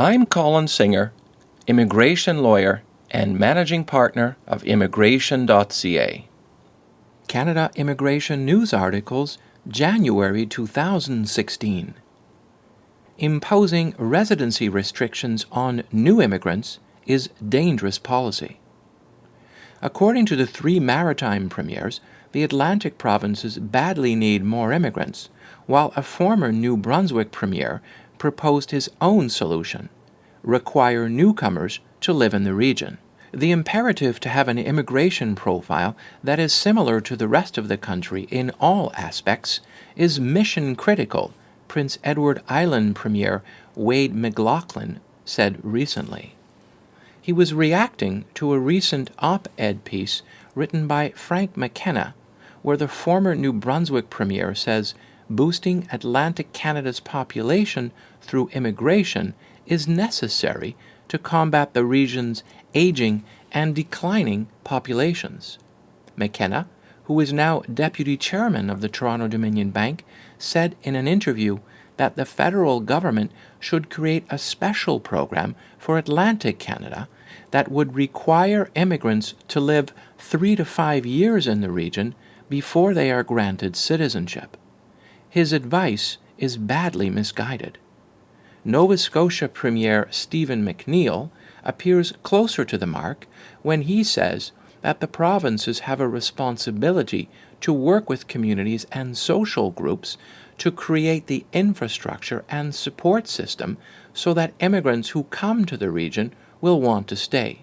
I'm Colin Singer, immigration lawyer and managing partner of Immigration.ca. Canada Immigration News Articles, January 2016. Imposing residency restrictions on new immigrants is dangerous policy. According to the three Maritime premiers, the Atlantic provinces badly need more immigrants, while a former New Brunswick premier proposed his own solution: require newcomers to live in the region. The imperative to have an immigration profile that is similar to the rest of the country in all aspects is mission critical, Prince Edward Island Premier Wade McLaughlin said recently. He was reacting to a recent op-ed piece written by Frank McKenna, where the former New Brunswick Premier says boosting Atlantic Canada's population through immigration is necessary to combat the region's aging and declining populations. McKenna, who is now deputy chairman of the Toronto-Dominion Bank, said in an interview that the federal government should create a special program for Atlantic Canada that would require immigrants to live 3 to 5 years in the region before they are granted citizenship. His advice is badly misguided. Nova Scotia Premier Stephen McNeil appears closer to the mark when he says that the provinces have a responsibility to work with communities and social groups to create the infrastructure and support system so that immigrants who come to the region will want to stay.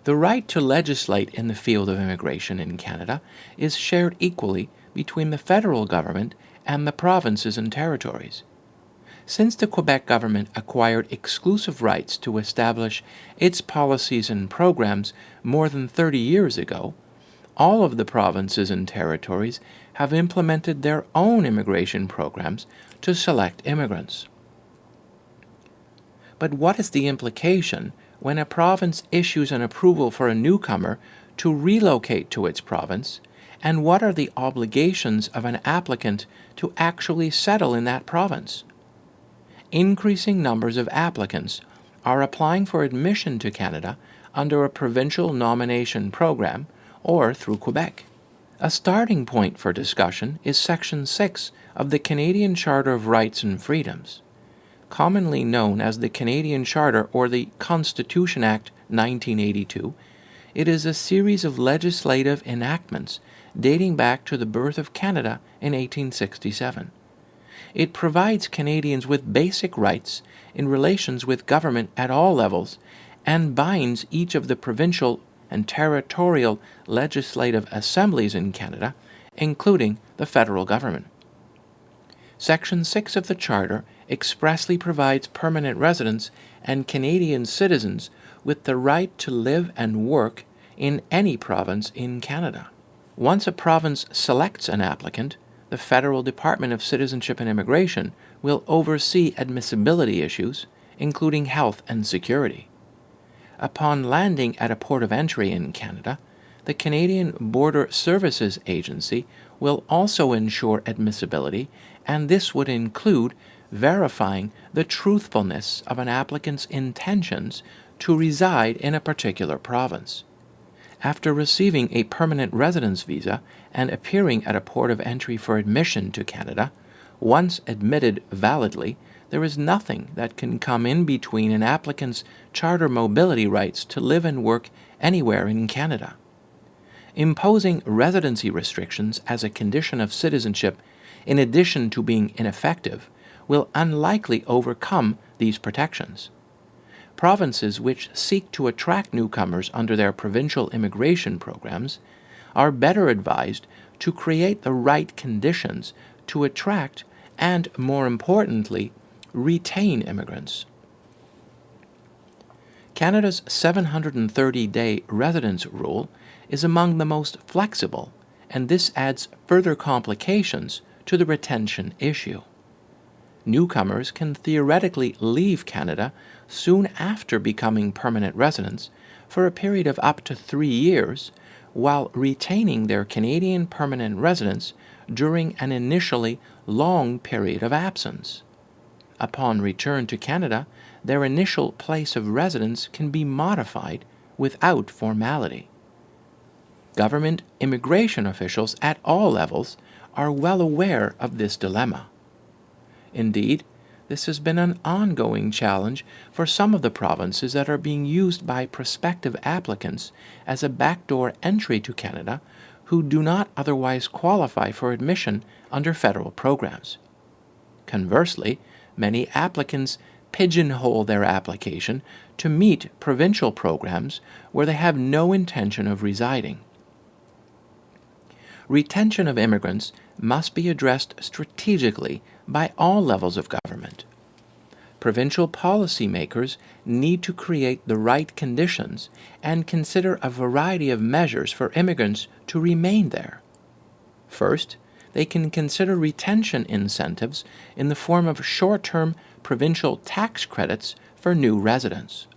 The right to legislate in the field of immigration in Canada is shared equally between the federal government and the provinces and territories. Since the Quebec government acquired exclusive rights to establish its policies and programs more than 30 years ago, all of the provinces and territories have implemented their own immigration programs to select immigrants. But what is the implication when a province issues an approval for a newcomer to relocate to its province, and what are the obligations of an applicant to actually settle in that province? Increasing numbers of applicants are applying for admission to Canada under a provincial nomination program or through Quebec. A starting point for discussion is Section 6 of the Canadian Charter of Rights and Freedoms. Commonly known as the Canadian Charter or the Constitution Act 1982, it is a series of legislative enactments dating back to the birth of Canada in 1867. It provides Canadians with basic rights in relations with government at all levels and binds each of the provincial and territorial legislative assemblies in Canada, including the federal government. Section 6 of the Charter expressly provides permanent residents and Canadian citizens with the right to live and work in any province in Canada. Once a province selects an applicant, the Federal Department of Citizenship and Immigration will oversee admissibility issues, including health and security. Upon landing at a port of entry in Canada, the Canadian Border Services Agency will also ensure admissibility, and this would include verifying the truthfulness of an applicant's intentions to reside in a particular province. After receiving a permanent residence visa and appearing at a port of entry for admission to Canada, once admitted validly, there is nothing that can come in between an applicant's charter mobility rights to live and work anywhere in Canada. Imposing residency restrictions as a condition of citizenship, in addition to being ineffective, will unlikely overcome these protections. Provinces which seek to attract newcomers under their provincial immigration programs are better advised to create the right conditions to attract and, more importantly, retain immigrants. Canada's 730-day residence rule is among the most flexible, and this adds further complications to the retention issue. Newcomers can theoretically leave Canada soon after becoming permanent residents for a period of up to 3 years, while retaining their Canadian permanent residence during an initially long period of absence. Upon return to Canada, their initial place of residence can be modified without formality. Government immigration officials at all levels are well aware of this dilemma. Indeed, this has been an ongoing challenge for some of the provinces that are being used by prospective applicants as a backdoor entry to Canada who do not otherwise qualify for admission under federal programs. Conversely, many applicants pigeonhole their application to meet provincial programs where they have no intention of residing. Retention of immigrants must be addressed strategically by all levels of government. Provincial policymakers need to create the right conditions and consider a variety of measures for immigrants to remain there. First, they can consider retention incentives in the form of short-term provincial tax credits for new residents.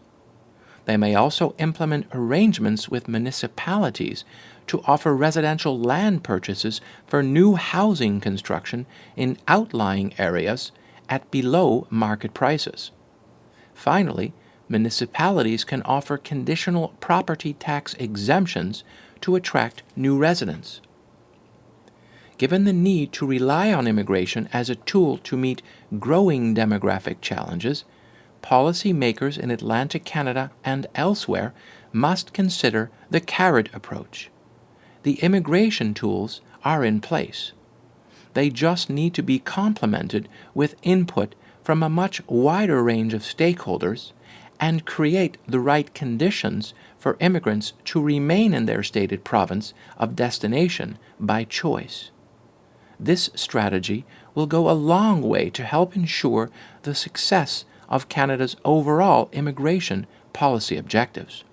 They may also implement arrangements with municipalities to offer residential land purchases for new housing construction in outlying areas at below market prices. Finally, municipalities can offer conditional property tax exemptions to attract new residents. Given the need to rely on immigration as a tool to meet growing demographic challenges, policymakers in Atlantic Canada and elsewhere must consider the carrot approach. The immigration tools are in place. They just need to be complemented with input from a much wider range of stakeholders and create the right conditions for immigrants to remain in their stated province of destination by choice. This strategy will go a long way to help ensure the success of Canada's overall immigration policy objectives.